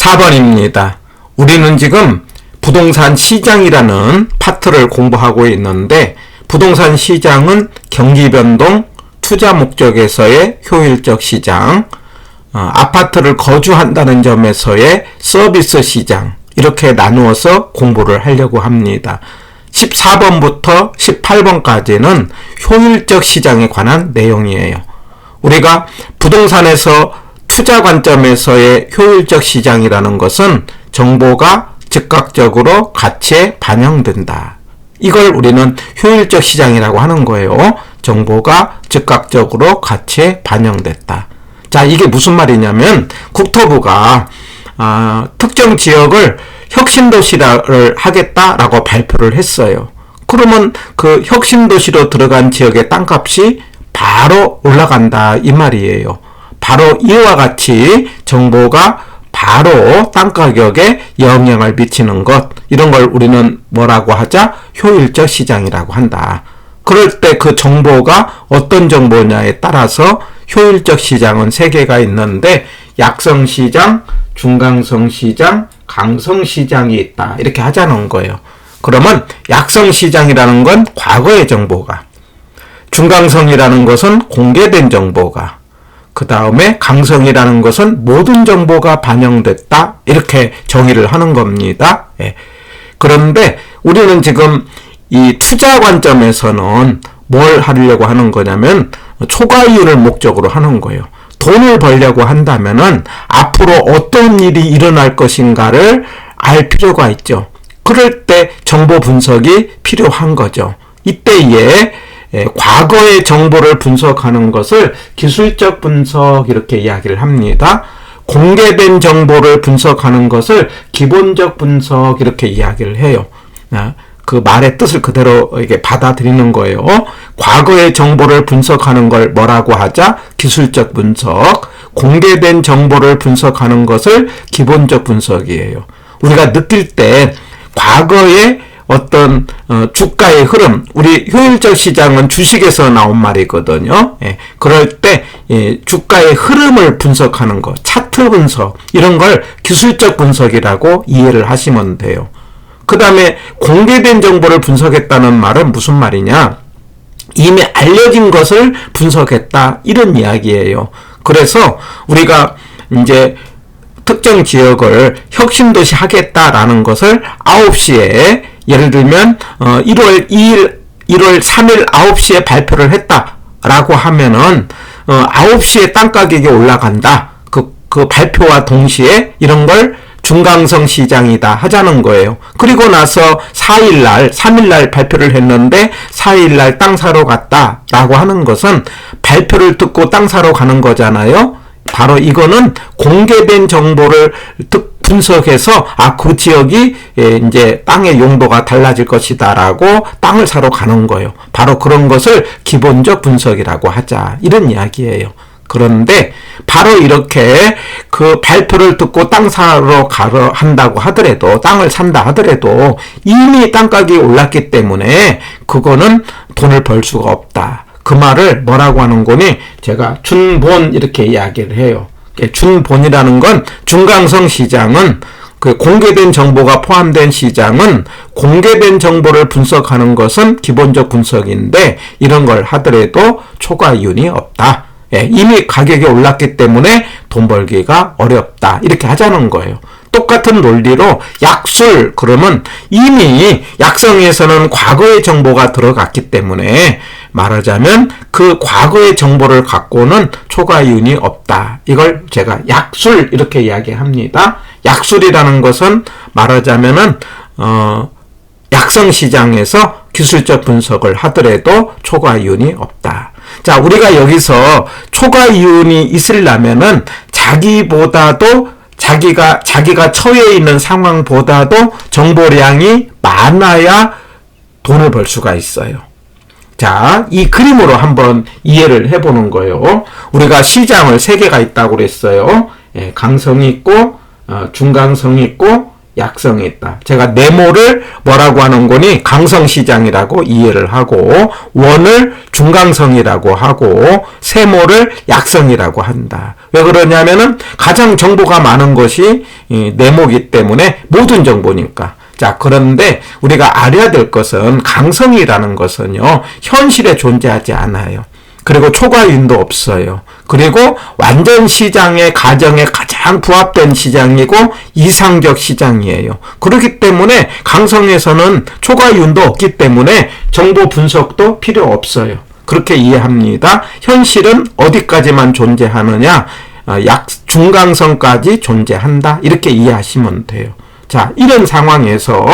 4번입니다. 우리는 지금 부동산 시장이라는 파트를 공부하고 있는데, 부동산 시장은 경기변동, 투자 목적에서의 효율적 시장, 아파트를 거주한다는 점에서의 서비스 시장, 이렇게 나누어서 공부를 하려고 합니다. 14번부터 18번까지는 효율적 시장에 관한 내용이에요. 우리가 부동산에서 투자 관점에서의 효율적 시장이라는 것은 정보가 즉각적으로 가치에 반영된다. 이걸 우리는 효율적 시장이라고 하는 거예요. 정보가 즉각적으로 가치에 반영됐다. 자, 이게 무슨 말이냐면 국토부가 특정 지역을 혁신도시를 하겠다라고 발표를 했어요. 그러면 그 혁신도시로 들어간 지역의 땅값이 바로 올라간다 이 말이에요. 바로 이와 같이 정보가 바로 땅가격에 영향을 미치는 것, 이런 걸 우리는 뭐라고 하자? 효율적 시장이라고 한다. 그럴 때 그 정보가 어떤 정보냐에 따라서 효율적 시장은 3개가 있는데, 약성시장, 중강성시장, 강성시장이 있다. 이렇게 하자는 거예요. 그러면 약성시장이라는 건 과거의 정보가, 중강성이라는 것은 공개된 정보가, 그 다음에 강성이라는 것은 모든 정보가 반영됐다. 이렇게 정의를 하는 겁니다. 예. 그런데 우리는 지금 이 투자 관점에서는 뭘 하려고 하는 거냐면 초과이윤을 목적으로 하는 거예요. 돈을 벌려고 한다면은 앞으로 어떤 일이 일어날 것인가를 알 필요가 있죠. 그럴 때 정보 분석이 필요한 거죠. 이때에 과거의 정보를 분석하는 것을 기술적 분석 이렇게 이야기를 합니다. 공개된 정보를 분석하는 것을 기본적 분석 이렇게 이야기를 해요. 그 말의 뜻을 그대로 이게 받아들이는 거예요. 과거의 정보를 분석하는 걸 뭐라고 하자? 기술적 분석. 공개된 정보를 분석하는 것을 기본적 분석이에요. 우리가 느낄 때 과거의 어떤 주가의 흐름, 우리 효율적 시장은 주식에서 나온 말이거든요. 예, 그럴 때 주가의 흐름을 분석하는 것, 차트 분석, 이런 걸 기술적 분석이라고 이해를 하시면 돼요. 그 다음에 공개된 정보를 분석했다는 말은 무슨 말이냐? 이미 알려진 것을 분석했다, 이런 이야기예요. 그래서 우리가 이제 특정 지역을 혁신도시 하겠다라는 것을 9시에 예를 들면 1월 3일 9시에 발표를 했다라고 하면은 9시에 땅가격이 올라간다. 그 발표와 동시에 이런 걸 중강성 시장이다 하자는 거예요. 그리고 나서 3일날 발표를 했는데 4일날 땅 사러 갔다라고 하는 것은 발표를 듣고 땅 사러 가는 거잖아요. 바로 이거는 공개된 정보를 분석해서 그 지역이 이제 땅의 용도가 달라질 것이다라고 땅을 사러 가는 거예요. 바로 그런 것을 기본적 분석이라고 하자, 이런 이야기예요. 그런데 바로 이렇게 그 발표를 듣고 땅 사러 가러 한다고 하더라도, 땅을 산다 하더라도 이미 땅가격이 올랐기 때문에 그거는 돈을 벌 수가 없다. 그 말을 뭐라고 하는 거니? 제가 준본 이렇게 이야기를 해요. 준본이라는 건, 중강성 시장은 그 공개된 정보가 포함된 시장은 공개된 정보를 분석하는 것은 기본적 분석인데, 이런 걸 하더라도 초과이윤이 없다. 예, 이미 가격이 올랐기 때문에 돈 벌기가 어렵다. 이렇게 하자는 거예요. 똑같은 논리로 약술, 그러면 이미 약성에서는 과거의 정보가 들어갔기 때문에 말하자면 그 과거의 정보를 갖고는 초과이윤이 없다. 이걸 제가 약술 이렇게 이야기합니다. 약술이라는 것은 말하자면은 약성시장에서 기술적 분석을 하더라도 초과이윤이 없다. 자, 우리가 여기서 초과이윤이 있으려면은 자기가 처해 있는 상황보다도 정보량이 많아야 돈을 벌 수가 있어요. 자, 이 그림으로 한번 이해를 해보는 거예요. 우리가 시장을 3개가 있다고 그랬어요. 예, 강성이 있고, 중강성이 있고, 약성이 있다. 제가 네모를 뭐라고 하는 거니? 강성시장이라고 이해를 하고, 원을 중강성이라고 하고, 세모를 약성이라고 한다. 왜 그러냐면은 가장 정보가 많은 것이 네모이기 때문에 모든 정보니까. 자, 그런데 우리가 알아야 될 것은 강성이라는 것은요, 현실에 존재하지 않아요. 그리고 초과윤도 없어요. 그리고 완전 시장의 가정에 가장 부합된 시장이고 이상적 시장이에요. 그렇기 때문에 강성에서는 초과윤도 없기 때문에 정보 분석도 필요 없어요. 그렇게 이해합니다. 현실은 어디까지만 존재하느냐? 약 중강성까지 존재한다. 이렇게 이해하시면 돼요. 자, 이런 상황에서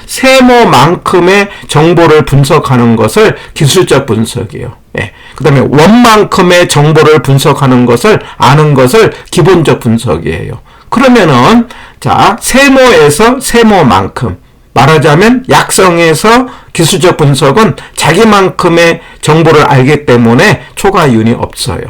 세모만큼의 정보를 분석하는 것을 기술적 분석이에요. 예. 그 다음에 원만큼의 정보를 분석하는 것을 아는 것을 기본적 분석이에요. 그러면은 자, 세모에서 세모만큼, 말하자면 약성에서 기술적 분석은 자기만큼의 정보를 알기 때문에 초과윤이 없어요.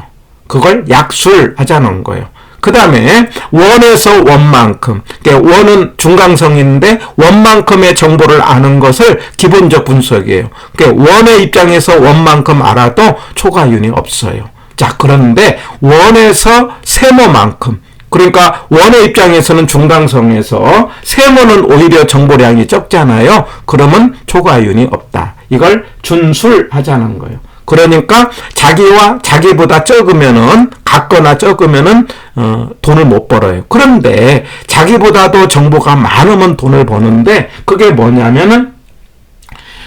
그걸 약술하자는 거예요. 그 다음에 원에서 원만큼, 그러니까 원은 중강성인데 원만큼의 정보를 아는 것을 기본적 분석이에요. 그러니까 원의 입장에서 원만큼 알아도 초과윤이 없어요. 자, 그런데 원에서 세모만큼, 그러니까 원의 입장에서는 중강성에서 세모는 오히려 정보량이 적잖아요. 그러면 초과윤이 없다. 이걸 준술하자는 거예요. 그러니까 자기와 자기보다 적으면은, 같거나 적으면은 돈을 못 벌어요. 그런데 자기보다도 정보가 많으면 돈을 버는데, 그게 뭐냐면은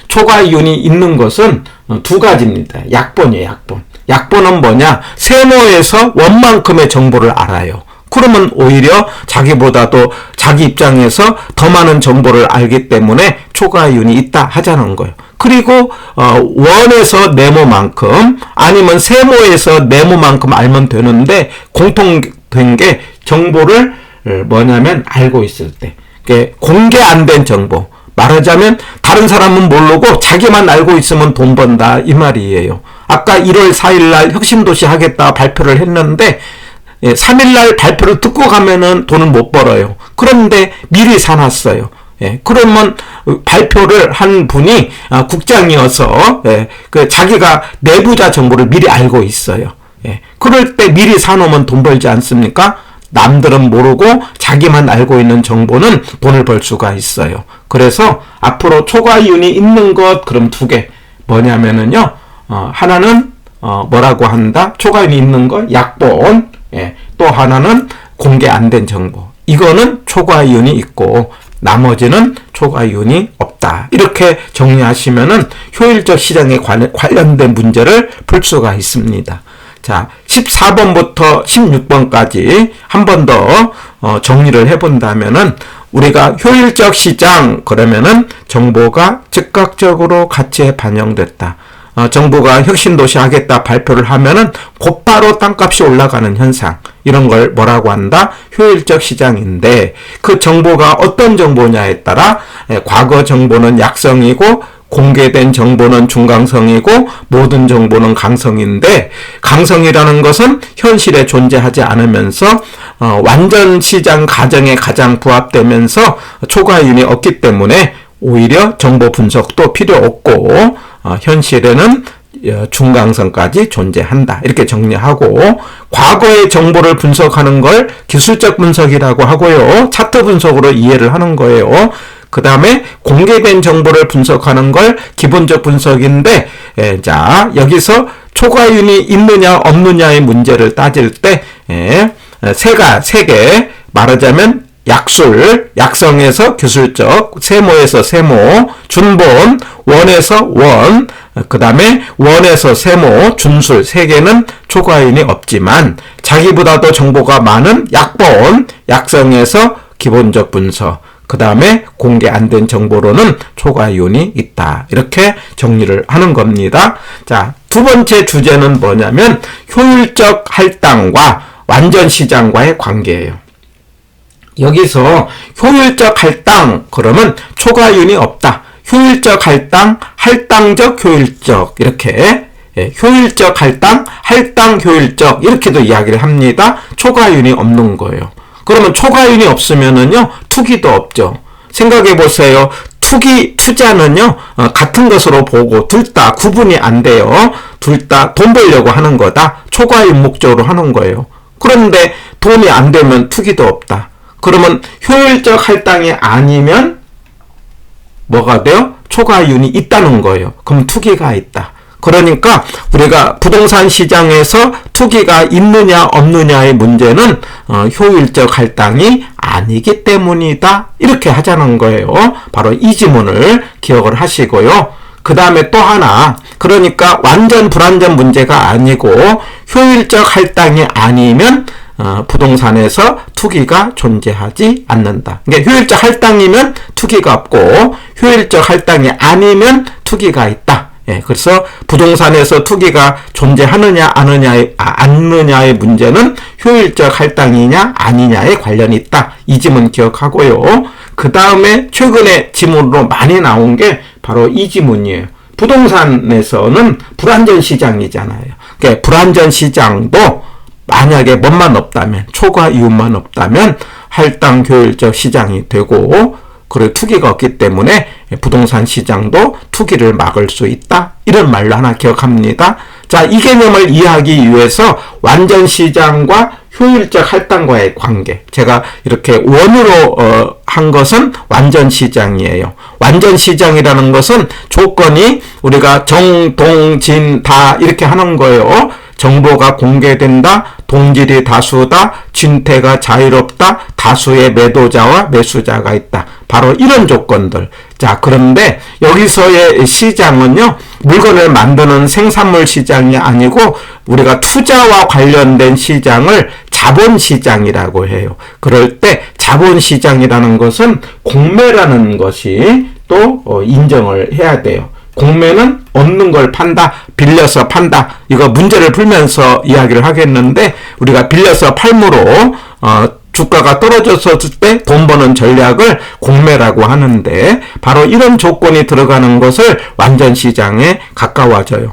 초과윤이 있는 것은 두 가지입니다. 약본이에요, 약본. 약본은 뭐냐? 세모에서 원만큼의 정보를 알아요. 그러면 오히려 자기보다도 자기 입장에서 더 많은 정보를 알기 때문에 초과윤이 있다 하자는 거예요. 그리고 원에서 네모만큼, 아니면 세모에서 네모만큼 알면 되는데, 공통된 게 정보를 뭐냐면 알고 있을 때, 공개 안 된 정보, 말하자면 다른 사람은 모르고 자기만 알고 있으면 돈 번다, 이 말이에요. 아까 1월 4일날 혁신도시 하겠다 발표를 했는데 3일날 발표를 듣고 가면은 돈을 못 벌어요. 그런데 미리 사놨어요. 그러면 발표를 한 분이 국장이어서 자기가 내부자 정보를 미리 알고 있어요. 그럴 때 미리 사놓으면 돈 벌지 않습니까? 남들은 모르고 자기만 알고 있는 정보는 돈을 벌 수가 있어요. 그래서 앞으로 초과윤이 있는 것, 그럼 두 개 뭐냐면은요, 하나는 뭐라고 한다? 초과윤이 있는 것, 약본. 또 하나는 공개 안 된 정보. 이거는 초과윤이 있고 나머지는 초과윤이 없다. 이렇게 정리하시면은 효율적 시장에 관련된 문제를 풀 수가 있습니다. 자, 14번부터 16번까지 한 번 더 정리를 해본다면은, 우리가 효율적 시장 그러면은 정보가 즉각적으로 가치에 반영됐다. 정부가 혁신도시 하겠다 발표를 하면은 곧바로 땅값이 올라가는 현상, 이런 걸 뭐라고 한다? 효율적 시장인데, 그 정보가 어떤 정보냐에 따라 과거 정보는 약성이고 공개된 정보는 중강성이고 모든 정보는 강성인데, 강성이라는 것은 현실에 존재하지 않으면서 완전 시장 가정에 가장 부합되면서 초과윤이 없기 때문에 오히려 정보 분석도 필요 없고 현실에는 중강성까지 존재한다. 이렇게 정리하고, 과거의 정보를 분석하는 걸 기술적 분석이라고 하고요. 차트 분석으로 이해를 하는 거예요. 그 다음에 공개된 정보를 분석하는 걸 기본적 분석인데, 자, 여기서 초과윤이 있느냐 없느냐의 문제를 따질 때 세 개 말하자면 약술, 약성에서 기술적, 세모에서 세모, 준본, 원에서 원, 그 다음에 원에서 세모, 준술, 세 개는 초과윤이 없지만 자기보다도 정보가 많은 약본, 약성에서 기본적 분석, 그 다음에 공개 안 된 정보로는 초과윤이 있다. 이렇게 정리를 하는 겁니다. 자, 두 번째 주제는 뭐냐면 효율적 할당과 완전 시장과의 관계예요. 여기서 효율적 할당 그러면 초과윤이 없다. 효율적 할당, 할당적 효율적, 이렇게 효율적 할당, 할당 효율적, 이렇게도 이야기를 합니다. 초과윤이 없는 거예요. 그러면 초과윤이 없으면은요, 투기도 없죠. 생각해 보세요. 투기, 투자는요, 같은 것으로 보고 둘 다 구분이 안 돼요. 둘 다 돈 벌려고 하는 거다. 초과이익 목적으로 하는 거예요. 그런데 돈이 안 되면 투기도 없다. 그러면 효율적 할당이 아니면 뭐가 돼요? 초과이윤이 있다는 거예요. 그럼 투기가 있다. 그러니까 우리가 부동산 시장에서 투기가 있느냐 없느냐의 문제는 효율적 할당이 아니기 때문이다. 이렇게 하자는 거예요. 바로 이 지문을 기억을 하시고요. 그 다음에 또 하나, 그러니까 완전 불완전 문제가 아니고 효율적 할당이 아니면 부동산에서 투기가 존재하지 않는다. 그러니까 효율적 할당이면 투기가 없고 효율적 할당이 아니면 투기가 있다. 예, 그래서 부동산에서 투기가 존재하느냐 않느냐의 문제는 효율적 할당이냐 아니냐에 관련이 있다. 이 지문 기억하고요. 그 다음에 최근에 지문으로 많이 나온 게 바로 이 지문이에요. 부동산에서는 불완전 시장이잖아요. 그러니까 불완전 시장도 만약에 뭐만 없다면, 초과 이윤만 없다면 할당 효율적 시장이 되고, 그리고 투기가 없기 때문에 부동산 시장도 투기를 막을 수 있다. 이런 말로 하나 기억합니다. 자, 이 개념을 이해하기 위해서 완전 시장과 효율적 할당과의 관계. 제가 이렇게 원으로 한 것은 완전 시장이에요. 완전 시장이라는 것은 조건이 우리가 정, 동, 진, 다 이렇게 하는 거예요. 정보가 공개된다, 동질이 다수다, 진퇴가 자유롭다, 다수의 매도자와 매수자가 있다. 바로 이런 조건들. 자, 그런데 여기서의 시장은요, 물건을 만드는 생산물 시장이 아니고 우리가 투자와 관련된 시장을 자본시장이라고 해요. 그럴 때 자본시장이라는 것은 공매라는 것이 또 인정을 해야 돼요. 공매는 없는 걸 판다, 빌려서 판다. 이거 문제를 풀면서 이야기를 하겠는데, 우리가 빌려서 팔므로 주가가 떨어졌을 때 돈 버는 전략을 공매라고 하는데, 바로 이런 조건이 들어가는 것을 완전 시장에 가까워져요.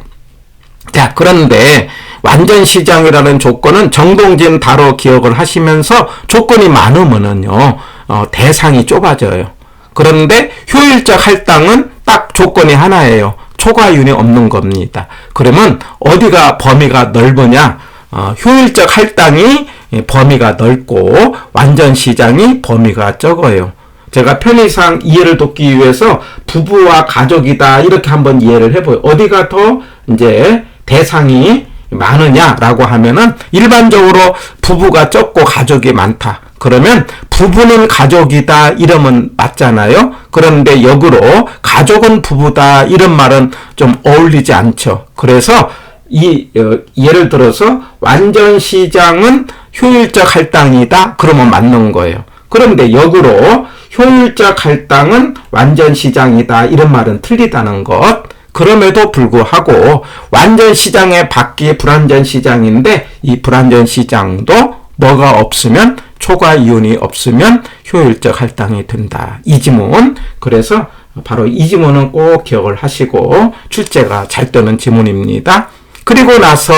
자, 그런데 완전 시장이라는 조건은 정동진 다로 기억을 하시면서 조건이 많으면은요, 대상이 좁아져요. 그런데 효율적 할당은 딱 조건이 하나예요. 초과이윤이 없는 겁니다. 그러면 어디가 범위가 넓으냐? 효율적 할당이 범위가 넓고 완전 시장이 범위가 적어요. 제가 편의상 이해를 돕기 위해서 부부와 가족이다 이렇게 한번 이해를 해봐요. 어디가 더 이제 대상이 많으냐라고 하면은 일반적으로 부부가 적고 가족이 많다. 그러면 부부는 가족이다 이러면 맞잖아요. 그런데 역으로 가족은 부부다 이런 말은 좀 어울리지 않죠. 그래서 예를 들어서 완전 시장은 효율적 할당이다 그러면 맞는 거예요. 그런데 역으로 효율적 할당은 완전 시장이다 이런 말은 틀리다는 것. 그럼에도 불구하고 완전 시장의 밖이 불완전 시장인데 이 불완전 시장도 뭐가 없으면 초과 이윤이 없으면 효율적 할당이 된다. 이 지문. 그래서 바로 이 지문은 꼭 기억을 하시고 출제가 잘 되는 지문입니다. 그리고 나서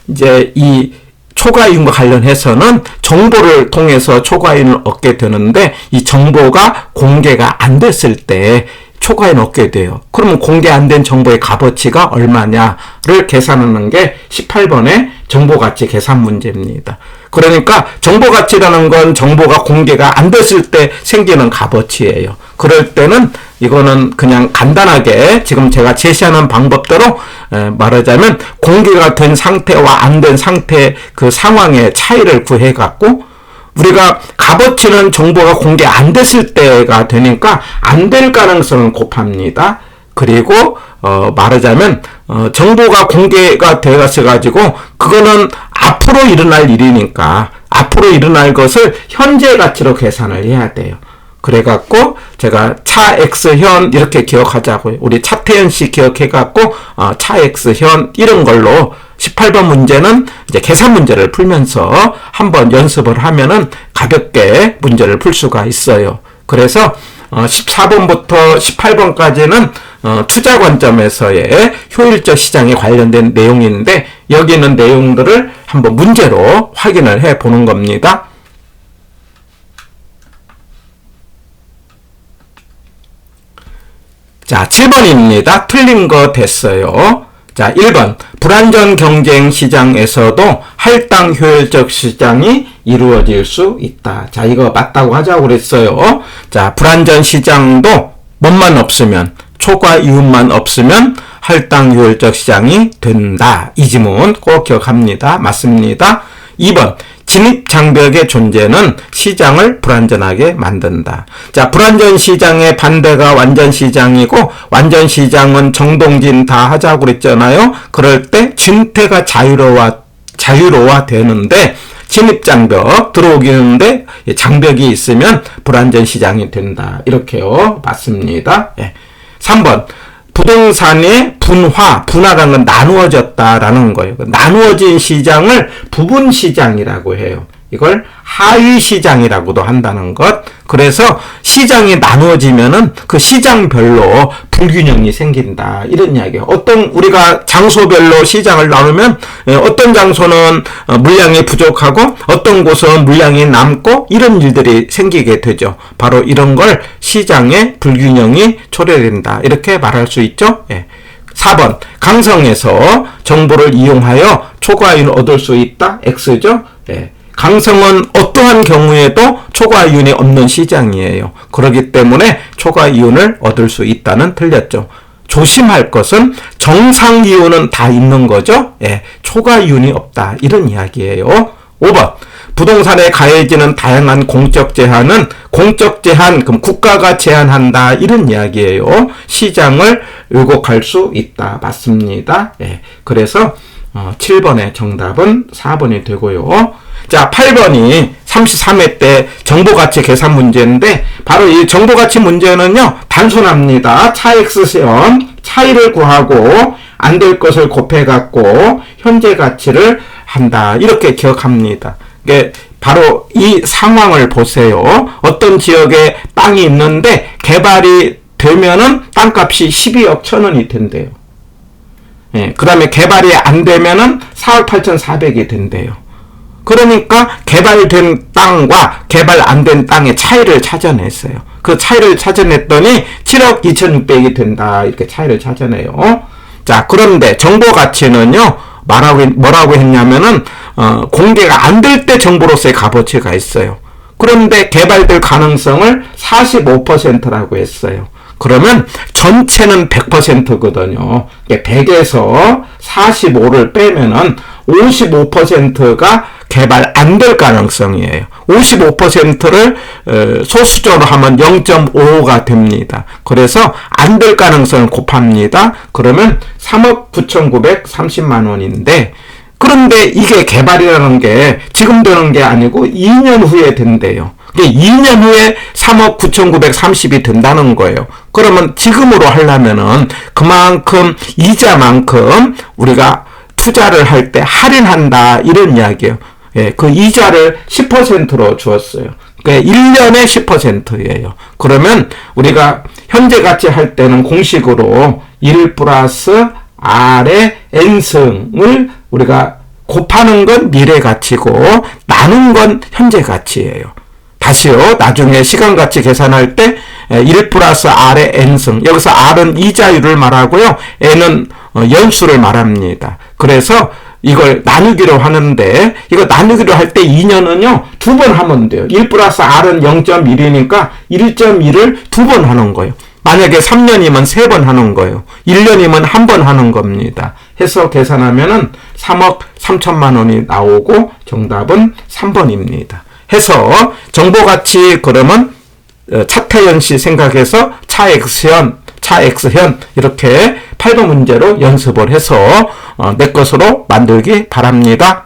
이제 이 초과이윤과 관련해서는 정보를 통해서 초과이윤을 얻게 되는데 이 정보가 공개가 안 됐을 때 초과이윤 얻게 돼요. 그러면 공개 안 된 정보의 값어치가 얼마냐를 계산하는 게 18번의 정보가치 계산 문제입니다. 그러니까 정보가치라는 건 정보가 공개가 안 됐을 때 생기는 값어치예요. 그럴 때는 이거는 그냥 간단하게 지금 제가 제시하는 방법대로 말하자면 공개가 된 상태와 안 된 상태 그 상황의 차이를 구해 갖고 우리가 값어치는 정보가 공개 안 됐을 때가 되니까 안 될 가능성을 곱합니다. 그리고 말하자면 정보가 공개가 되어서 가지고 그거는 앞으로 일어날 일이니까 앞으로 일어날 것을 현재 가치로 계산을 해야 돼요. 그래갖고 제가 차 X현 이렇게 기억하자고요. 우리 차태현 씨 기억해갖고 차 X현 이런 걸로 18번 문제는 이제 계산 문제를 풀면서 한번 연습을 하면은 가볍게 문제를 풀 수가 있어요. 그래서 14번부터 18번까지는 투자 관점에서의 효율적 시장에 관련된 내용인데 여기 있는 내용들을 한번 문제로 확인을 해 보는 겁니다. 자, 7번입니다. 틀린 거 됐어요. 자, 1번. 불완전 경쟁 시장에서도 할당 효율적 시장이 이루어질 수 있다. 자, 이거 맞다고 하자고 그랬어요. 자, 불완전 시장도 뭐만 없으면, 초과 이윤만 없으면 할당 효율적 시장이 된다. 이 지문 꼭 기억합니다. 맞습니다. 2번. 진입 장벽의 존재는 시장을 불완전하게 만든다. 자, 불완전 시장의 반대가 완전 시장이고, 완전 시장은 정동진 다 하자고 그랬잖아요. 그럴 때 진퇴가 자유로워 되는데, 진입 장벽 들어오기는데 장벽이 있으면 불완전 시장이 된다. 이렇게요. 맞습니다. 예. 3번. 부동산의 분화라는 건 나누어졌다라는 거예요. 나누어진 시장을 부분 시장이라고 해요. 이걸 하위 시장이라고도 한다는 것. 그래서 시장이 나누어지면은 그 시장별로 불균형이 생긴다. 이런 이야기예요. 우리가 장소별로 시장을 나누면 어떤 장소는 물량이 부족하고 어떤 곳은 물량이 남고 이런 일들이 생기게 되죠. 바로 이런 걸 시장의 불균형이 초래된다. 이렇게 말할 수 있죠. 예. 4번. 강성에서 정보를 이용하여 초과이윤을 얻을 수 있다. X죠. 예. 강성은 어떠한 경우에도 초과이윤이 없는 시장이에요. 그렇기 때문에 초과이윤을 얻을 수 있다는 틀렸죠. 조심할 것은 정상이윤은 다 있는 거죠. 예, 초과이윤이 없다. 이런 이야기예요. 5번. 부동산에 가해지는 다양한 공적 제한은 공적 제한, 그럼 국가가 제한한다. 이런 이야기예요. 시장을 왜곡할 수 있다. 맞습니다. 예, 그래서 7번의 정답은 4번이 되고요. 자, 8번이 33회 때 정보가치 계산 문제인데, 바로 이 정보가치 문제는요, 단순합니다. 차익시험, 차이를 구하고, 안 될 것을 곱해갖고, 현재 가치를 한다. 이렇게 기억합니다. 이게 바로 이 상황을 보세요. 어떤 지역에 땅이 있는데, 개발이 되면은 땅값이 12억 1천원이 된대요. 예, 그 다음에 개발이 안 되면은 4억 8,400이 된대요. 그러니까 개발된 땅과 개발 안 된 땅의 차이를 찾아냈어요. 그 차이를 찾아냈더니 7억 2,600이 된다. 이렇게 차이를 찾아내요. 자, 그런데 정보 가치는요, 뭐라고 했냐면은, 공개가 안 될 때 정보로서의 값어치가 있어요. 그런데 개발될 가능성을 45%라고 했어요. 그러면 전체는 100%거든요. 100에서 45를 빼면은 55%가 개발 안 될 가능성이에요. 55%를 소수적으로 하면 0.55가 됩니다. 그래서 안 될 가능성을 곱합니다. 그러면 3억 9,930만 원인데, 그런데 이게 개발이라는 게 지금 되는 게 아니고 2년 후에 된대요. 2년 후에 3억 9,930이 된다는 거예요. 그러면 지금으로 하려면은 그만큼 이자만큼 우리가 투자를 할 때 할인한다. 이런 이야기예요. 예, 그 이자를 10%로 주었어요. 그러니까 1년에 10%예요. 그러면 우리가 현재 가치 할 때는 공식으로 1 플러스 R의 N승을 우리가 곱하는 건 미래 가치고 나눈 건 현재 가치예요. 다시요. 나중에 시간가치 계산할 때 1 플러스 R의 N승. 여기서 R은 이자율을 말하고요. N은 연수를 말합니다. 그래서 이걸 나누기로 하는데, 이거 나누기로 할 때 2년은요, 2번 하면 돼요. 1 플러스 R은 0.1이니까 1.1을 2번 하는 거예요. 만약에 3년이면 3번 하는 거예요. 1년이면 1번 하는 겁니다. 해서 계산하면은 3억 3천만 원이 나오고 정답은 3번입니다. 해서 정보가치 그러면 차태현 씨 생각해서 차X현 이렇게 8번 문제로 연습을 해서 내 것으로 만들기 바랍니다.